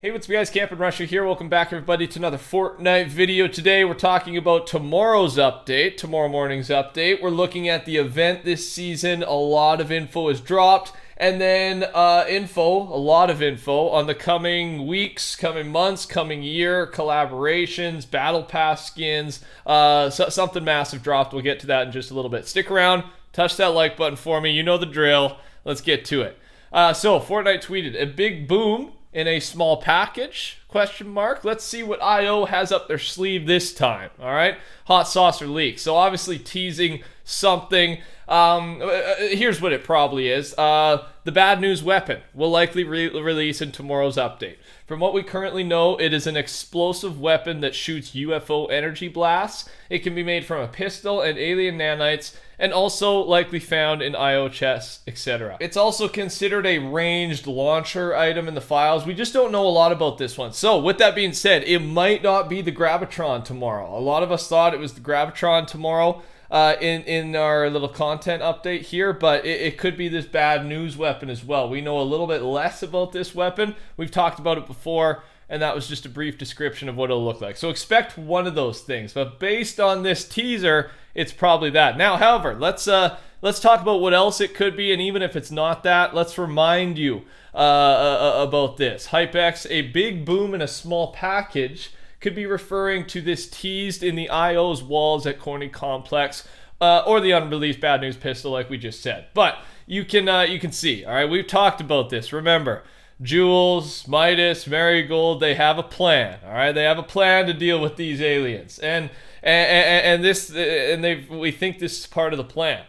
Hey, what's up guys, TheCampingRusher here. Welcome back everybody to another Fortnite video. Today we're talking about tomorrow's update, tomorrow morning's update. We're looking at the event this season. A lot of info is dropped. And then a lot of info on the coming weeks, coming months, coming year, collaborations, battle pass skins, something massive dropped. We'll get to that in just a little bit. Stick around, touch that like button for me. You know the drill. Let's get to it. So Fortnite tweeted, a big boom in a small package, question mark. Let's see what IO has up their sleeve this time, all right? Hot sauce or leak. So obviously teasing something. Here's what it probably is. The bad news weapon will likely release in tomorrow's update. From what we currently know, it is an explosive weapon that shoots UFO energy blasts. It can be made from a pistol and alien nanites, and also likely found in IO chests, etc. It's also considered a ranged launcher item in the files. We just don't know a lot about this one. So with that being said, it might not be the Gravitron tomorrow. A lot of us thought it was the Gravitron tomorrow in our little content update here, but it could be this bad news weapon as well. We know a little bit less about this weapon. We've talked about it before, and that was just a brief description of what it'll look like. So expect one of those things, but based on this teaser, it's probably that. Now, however, let's talk about what else it could be, and even if it's not that, let's remind you about this. HypeX, a big boom in a small package, could be referring to this teased in the IO's walls at Corny Complex, or the unreleased bad news pistol, like we just said. But you can see, all right. We've talked about this. Remember, Jules, Midas, Marigold, they have a plan. All right, they have a plan to deal with these aliens, and we think this is part of the plan.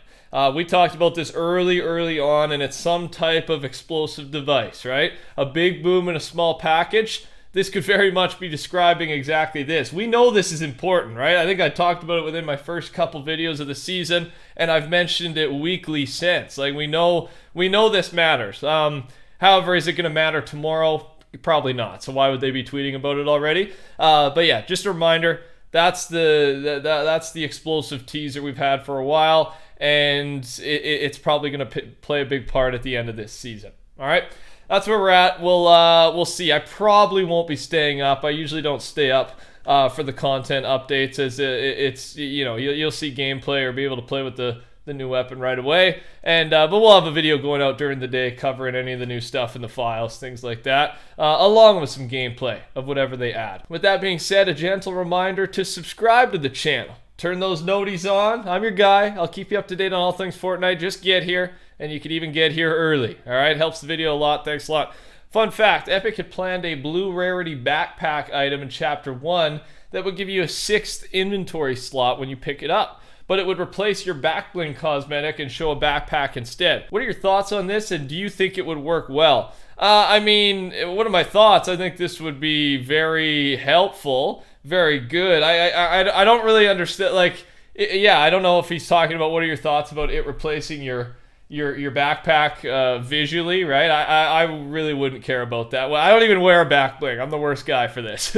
We talked about this early on, and it's some type of explosive device, right? A big boom in a small package. This could very much be describing exactly this. We know this is important, right? I think I talked about it within my first couple videos of the season, and I've mentioned it weekly since. Like, we know this matters. However, is it going to matter tomorrow? Probably not. So why would they be tweeting about it already? But yeah, just a reminder. That's the explosive teaser we've had for a while, and it's probably going to play a big part at the end of this season. All right. That's where we're at. We'll see. I probably won't be staying up. I usually don't stay up for the content updates, as it's you'll see gameplay or be able to play with the new weapon right away. And but we'll have a video going out during the day covering any of the new stuff in the files, things like that, along with some gameplay of whatever they add. With that being said, a gentle reminder to subscribe to the channel. Turn those noties on. I'm your guy. I'll keep you up to date on all things Fortnite. Just get here, and you can even get here early. All right, helps the video a lot. Thanks a lot. Fun fact, Epic had planned a blue rarity backpack item in Chapter 1 that would give you a 6th inventory slot when you pick it up, but it would replace your backbling cosmetic and show a backpack instead. What are your thoughts on this, and do you think it would work well? I mean, what are my thoughts? I think this would be very helpful, very good. I don't really understand, like, yeah, I don't know if he's talking about what are your thoughts about it replacing your backpack visually, right? I really wouldn't care about that. Well, I don't even wear a back bling. I'm the worst guy for this.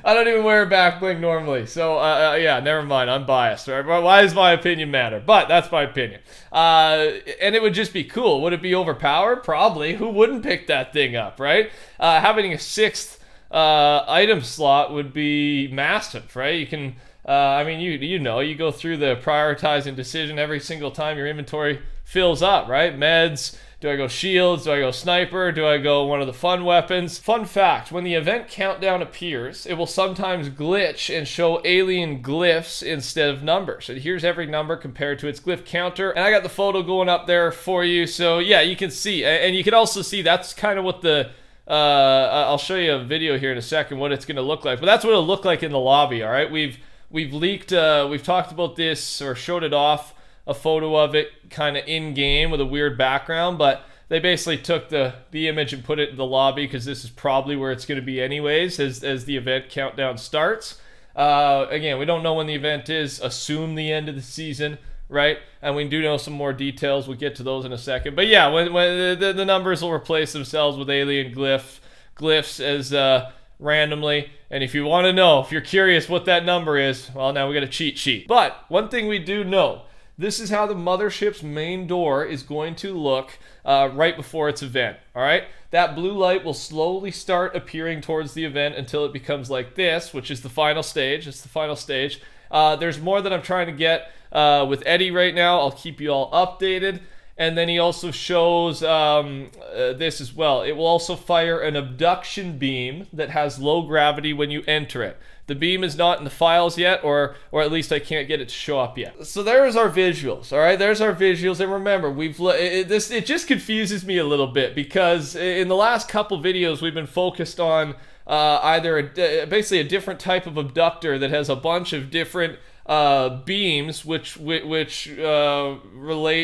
I don't even wear a back bling normally. So yeah, never mind. I'm biased. Right? Why does my opinion matter? But that's my opinion. And it would just be cool. Would it be overpowered? Probably. Who wouldn't pick that thing up, right? Having a 6th item slot would be massive, right? You can, I mean, you go through the prioritizing decision every single time your inventory fills up, right? Meds, do I go shields, do I go sniper, do I go one of the fun weapons? Fun fact, when the event countdown appears, it will sometimes glitch and show alien glyphs instead of numbers. And here's every number compared to its glyph counter, and I got the photo going up there for you, so yeah, you can see, and you can also see that's kind of what the I'll show you a video here in a second what it's going to look like, but that's what it'll look like in the lobby. All right, we've leaked, we've talked about this or showed it off, a photo of it kind of in game with a weird background, but they basically took the image and put it in the lobby because this is probably where it's going to be anyways as the event countdown starts. Again, we don't know when the event is. Assume the end of the season, right? And we do know some more details. We'll get to those in a second. But yeah, when the numbers will replace themselves with alien glyphs as randomly. And if you want to know, if you're curious what that number is, well, now we got a cheat sheet. But one thing we do know, this is how the mothership's main door is going to look right before its event. All right, that blue light will slowly start appearing towards the event until it becomes like this, which is the final stage. It's the final stage. There's more that I'm trying to get with Eddie right now. I'll keep you all updated. And then he also shows this as well. It will also fire an abduction beam that has low gravity when you enter it. The beam is not in the files yet, or at least I can't get it to show up yet. So there's our visuals, all right? There's our visuals, and remember, it just confuses me a little bit because in the last couple videos we've been focused on basically a different type of abductor that has a bunch of different beams which relate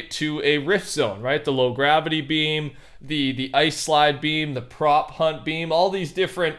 to a rift zone, right? The low gravity beam, the ice slide beam, the prop hunt beam, all these different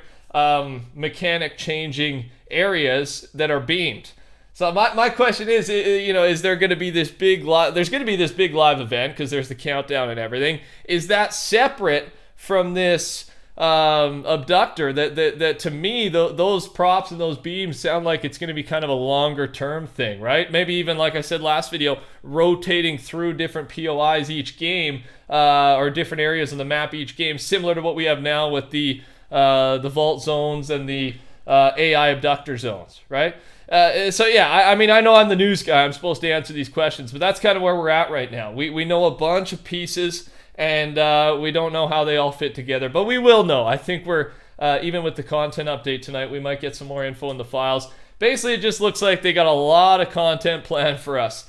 mechanic changing areas that are beamed. So my question is, is there going to be this big there's going to be this big live event because there's the countdown and everything. Is that separate from this abductor that to me those props and those beams sound like it's going to be kind of a longer term thing, right? Maybe even, like I said last video, rotating through different POIs each game or different areas of the map each game, similar to what we have now with the vault zones and the AI abductor zones, right? So yeah, I mean, I know I'm the news guy, I'm supposed to answer these questions, but that's kind of where we're at right now. We know a bunch of pieces, and we don't know how they all fit together, but we will know. I think we're, even with the content update tonight, we might get some more info in the files. Basically, it just looks like they got a lot of content planned for us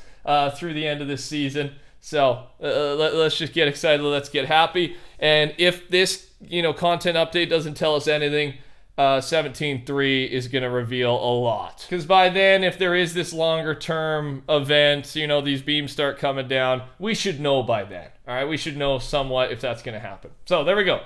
through the end of this season. So let's just get excited, let's get happy. And if this, content update doesn't tell us anything, 17.3 is going to reveal a lot. Because by then, if there is this longer term event, these beams start coming down, we should know by then. All right, we should know somewhat if that's going to happen. So there we go.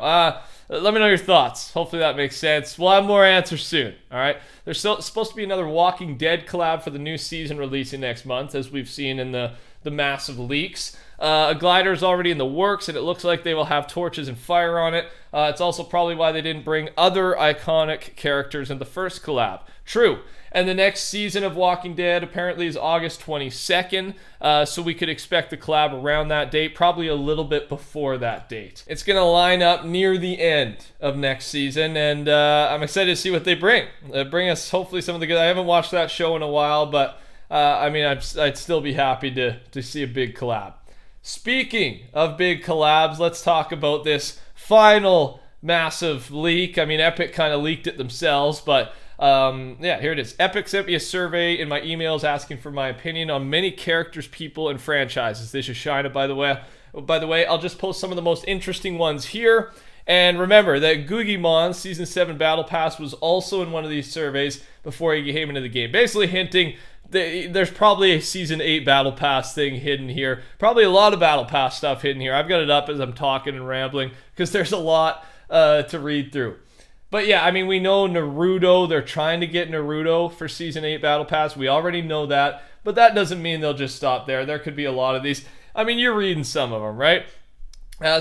Let me know your thoughts. Hopefully that makes sense. We'll have more answers soon. All right, there's supposed to be another Walking Dead collab for the new season releasing next month, as we've seen in the massive leaks. A glider is already in the works, and it looks like they will have torches and fire on it. It's also probably why they didn't bring other iconic characters in the first collab. True. And the next season of Walking Dead apparently is August 22nd, so we could expect the collab around that date, probably a little bit before that date. It's going to line up near the end of next season, and I'm excited to see what they bring. Bring us hopefully some of the good. I haven't watched that show in a while, but I'd still be happy to see a big collab. Speaking of big collabs, let's talk about this final massive leak. I mean, Epic kind of leaked it themselves, but yeah, here it is. Epic sent me a survey in my emails asking for my opinion on many characters, people, and franchises. This is Shina, by the way. By the way, I'll just post some of the most interesting ones here. And remember that Googiemon's Season 7 Battle Pass was also in one of these surveys before he came into the game. Basically hinting that there's probably a Season 8 Battle Pass thing hidden here. Probably a lot of Battle Pass stuff hidden here. I've got it up as I'm talking and rambling because there's a lot to read through. But yeah, I mean, we know Naruto. They're trying to get Naruto for Season 8 Battle Pass. We already know that. But that doesn't mean they'll just stop there. There could be a lot of these. I mean, you're reading some of them, right?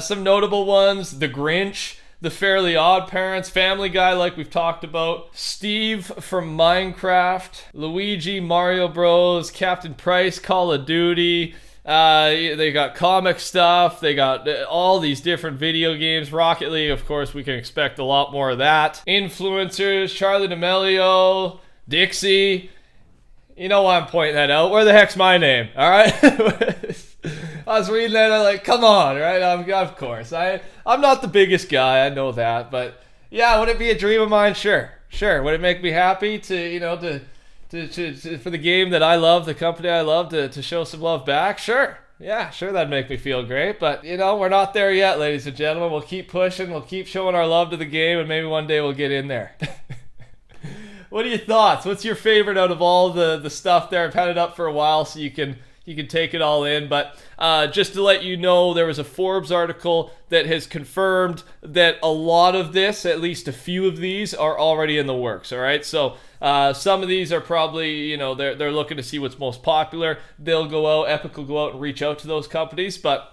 Some notable ones: The Grinch, The Fairly Odd Parents, Family Guy, like we've talked about, Steve from Minecraft, Luigi, Mario Bros, Captain Price, Call of Duty. They got comic stuff. They got all these different video games. Rocket League, of course, we can expect a lot more of that. Influencers, Charlie D'Amelio, Dixie. You know why I'm pointing that out. Where the heck's my name? All right. I was reading that. I'm like, come on, right? Of course. I'm not the biggest guy. I know that, but yeah, would it be a dream of mine? Sure. Would it make me happy to for the game that I love, the company I love, to show some love back? Sure. Yeah, sure, that'd make me feel great. But, we're not there yet, ladies and gentlemen. We'll keep pushing. We'll keep showing our love to the game, and maybe one day we'll get in there. What are your thoughts? What's your favorite out of all the stuff there? I've had it up for a while, so you can take it all in. But just to let you know, there was a Forbes article that has confirmed that a lot of this, at least a few of these, are already in the works. All right, so some of these are probably, they're looking to see what's most popular. They'll go out, Epic will go out and reach out to those companies. But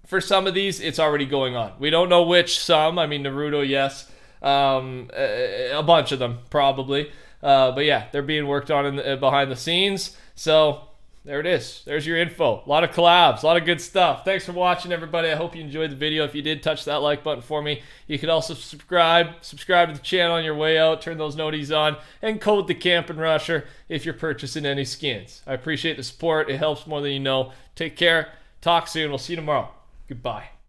for some of these, it's already going on. We don't know which some. I mean, Naruto, yes. A bunch of them, probably. But yeah, they're being worked on behind the scenes. So there it is. There's your info. A lot of collabs, a lot of good stuff. Thanks for watching, everybody. I hope you enjoyed the video. If you did, touch that like button for me. You can also subscribe to the channel on your way out. Turn those noties on and code TheCampingRusher if you're purchasing any skins. I appreciate the support. It helps more than you know. Take care. Talk soon. We'll see you tomorrow. Goodbye.